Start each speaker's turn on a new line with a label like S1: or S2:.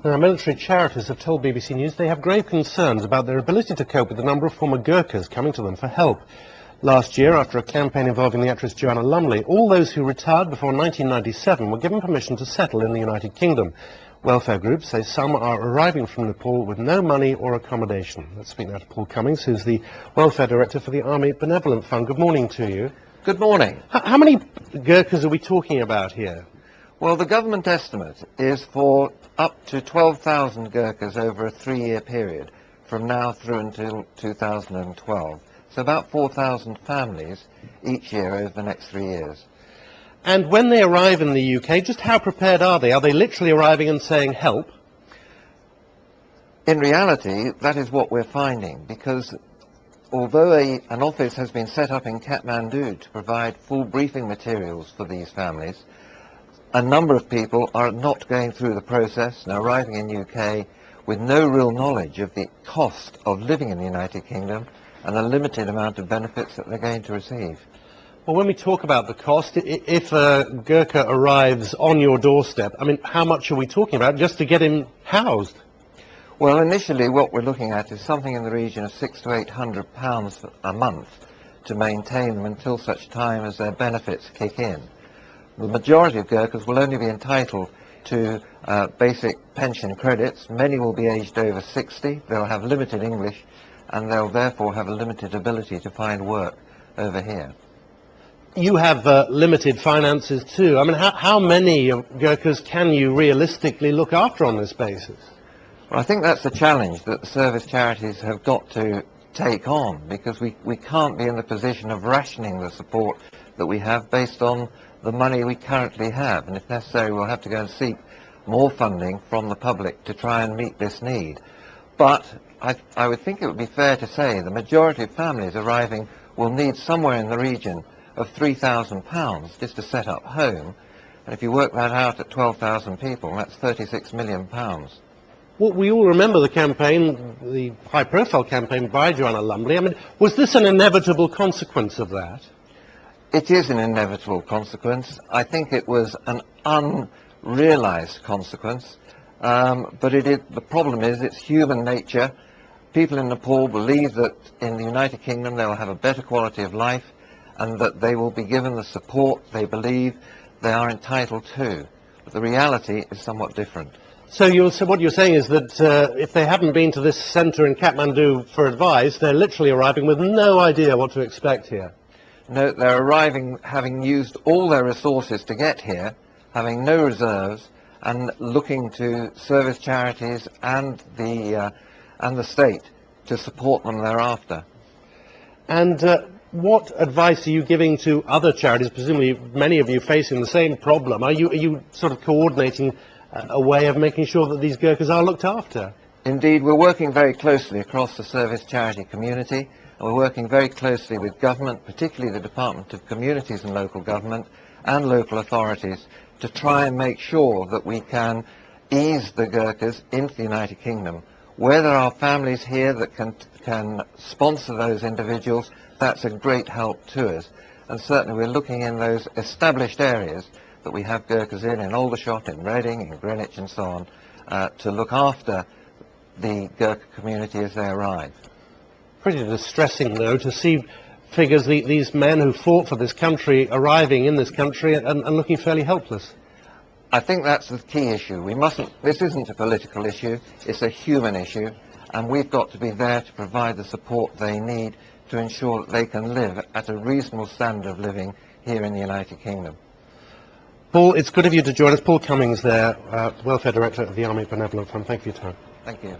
S1: Now, military charities have told BBC News they have grave concerns about their ability to cope with the number of former Gurkhas coming to them for help. Last year, after a campaign involving the actress Joanna Lumley, all those who retired before 1997 were given permission to settle in the United Kingdom. Welfare groups say some are arriving from Nepal with no money or accommodation. Let's speak now to Paul Cummings, who's the Welfare Director for the Army Benevolent Fund. Good morning to you.
S2: Good morning.
S1: How many Gurkhas are we talking about here?
S2: Well, the government estimate is for up to 12,000 Gurkhas over a 3-year period, from now through until 2012. So about 4,000 families each year over the next 3 years.
S1: And when they arrive in the UK, just how prepared are they? Are they literally arriving and saying help?
S2: In reality, that is what we're finding, because although an office has been set up in Kathmandu to provide full briefing materials for these families, a number of people are not going through the process and arriving in the UK with no real knowledge of the cost of living in the United Kingdom and the limited amount of benefits that they're going to receive.
S1: Well, when we talk about the cost, if a Gurkha arrives on your doorstep, I mean, how much are we talking about just to get him housed?
S2: Well, initially what we're looking at is something in the region of £600 to £800 a month to maintain them until such time as their benefits kick in. The majority of Gurkhas will only be entitled to basic pension credits. Many will be aged over 60, they'll have limited English, and they'll therefore have a limited ability to find work over here.
S1: You have limited finances too. I mean, how many Gurkhas can you realistically look after on this basis?
S2: Well, I think that's the challenge that the service charities have got to take on, because we can't be in the position of rationing the support that we have based on the money we currently have, and if necessary we'll have to go and seek more funding from the public to try and meet this need. But I would think it would be fair to say the majority of families arriving will need somewhere in the region of £3,000 just to set up home, and if you work that out at 12,000 people, that's £36 million.
S1: Well, we all remember the campaign, the high-profile campaign by Joanna Lumley. I mean, was this an inevitable consequence of that?
S2: It is an inevitable consequence. I think it was an unrealised consequence, but the problem is it's human nature. People in Nepal believe that in the United Kingdom they will have a better quality of life and that they will be given the support they believe they are entitled to. But the reality is somewhat different.
S1: So what you're saying is that if they haven't been to this centre in Kathmandu for advice, they're literally arriving with no idea what to expect here.
S2: No, they're arriving having used all their resources to get here, having no reserves, and looking to service charities and the state to support them thereafter.
S1: And what advice are you giving to other charities? Presumably many of you facing the same problem. Are you sort of coordinating a way of making sure that these Gurkhas are looked after?
S2: Indeed, we're working very closely across the service charity community, and we're working very closely with government, particularly the Department of Communities and Local Government and local authorities, to try and make sure that we can ease the Gurkhas into the United Kingdom. Where there are families here that can sponsor those individuals, that's a great help to us. And certainly we're looking in those established areas that we have Gurkhas in Aldershot, in Reading, in Greenwich and so on, to look after the Gurkha community as they arrive.
S1: Pretty distressing, though, to see figures, these men who fought for this country, arriving in this country and looking fairly helpless.
S2: I think that's the key issue. This isn't a political issue, it's a human issue, and we've got to be there to provide the support they need to ensure that they can live at a reasonable standard of living here in the United Kingdom.
S1: Paul, it's good of you to join us. Paul Cummings there, Welfare Director of the Army Benevolent Fund. Thank you for your time.
S2: Thank you.